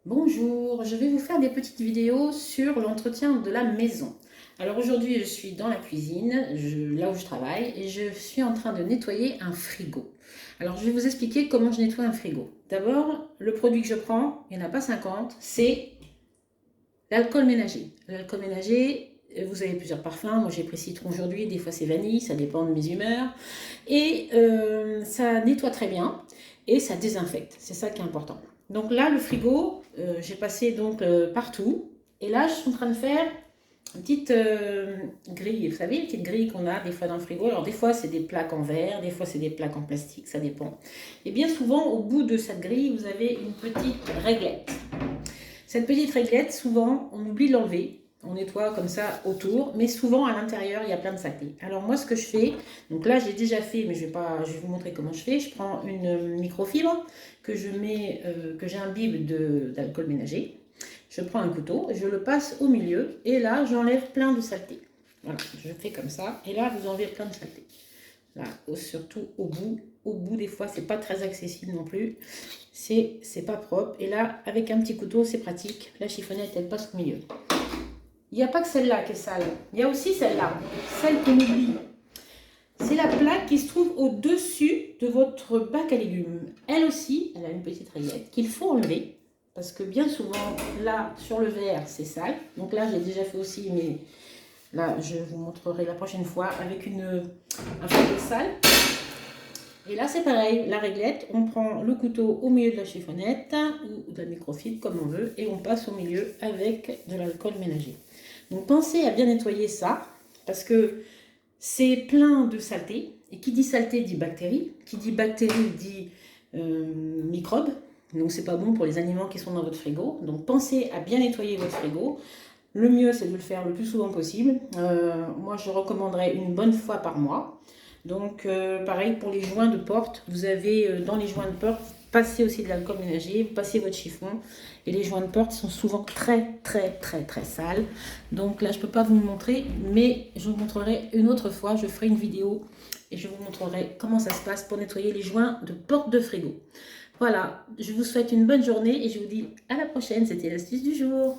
Bonjour, je vais vous faire des petites vidéos sur l'entretien de la maison. Alors aujourd'hui, je suis dans la cuisine, là où je travaille, et je suis en train de nettoyer un frigo. Alors je vais vous expliquer comment je nettoie un frigo. D'abord, le produit que je prends, il n'y en a pas 50, c'est l'alcool ménager. L'alcool ménager, vous avez plusieurs parfums. Moi j'ai pris citron aujourd'hui, des fois c'est vanille, ça dépend de mes humeurs. Et ça nettoie très bien et ça désinfecte. C'est ça qui est important. Donc là, le frigo, j'ai passé donc partout. Et là, je suis en train de faire une petite grille. Vous savez, une petite grille qu'on a des fois dans le frigo. Alors des fois, c'est des plaques en verre, des fois, c'est des plaques en plastique, ça dépend. Et bien souvent, au bout de cette grille, vous avez une petite réglette. Cette petite réglette, souvent, on oublie de l'enlever. On nettoie comme ça autour, mais souvent à l'intérieur, il y a plein de saleté. Alors moi, ce que je fais, donc là, j'ai déjà fait, mais je vais vous montrer comment je fais. Je prends une microfibre que que j'imbibe d'alcool ménager. Je prends un couteau, je le passe au milieu, et là, j'enlève plein de saleté. Voilà, je fais comme ça, et là, vous enlevez plein de saleté. Là, surtout au bout. Au bout, des fois, c'est pas très accessible non plus. C'est pas propre. Et là, avec un petit couteau, c'est pratique. La chiffonnette, elle passe au milieu. Il n'y a pas que celle-là qui est sale. Il y a aussi celle-là, celle qu'on oublie. C'est la plaque qui se trouve au-dessus de votre bac à légumes. Elle aussi, elle a une petite rayette qu'il faut enlever. Parce que bien souvent, là, sur le verre, c'est sale. Donc là, j'ai déjà fait aussi, mais là, je vous montrerai la prochaine fois avec un feuille de sale. Et là, c'est pareil, la réglette, on prend le couteau au milieu de la chiffonnette ou de la microfibre, comme on veut, et on passe au milieu avec de l'alcool ménager. Donc, pensez à bien nettoyer ça, parce que c'est plein de saleté. Et qui dit saleté dit bactéries. Qui dit bactéries dit microbes. Donc, c'est pas bon pour les aliments qui sont dans votre frigo. Donc, pensez à bien nettoyer votre frigo. Le mieux, c'est de le faire le plus souvent possible. Moi, je recommanderais une bonne fois par mois. Donc, pareil pour les joints de porte. Vous avez dans les joints de porte, passez aussi de l'alcool ménager, vous passez votre chiffon. Et les joints de porte sont souvent très sales. Donc là, je ne peux pas vous le montrer, mais je vous montrerai une autre fois. Je ferai une vidéo et je vous montrerai comment ça se passe pour nettoyer les joints de porte de frigo. Voilà, je vous souhaite une bonne journée et je vous dis à la prochaine. C'était l'astuce du jour.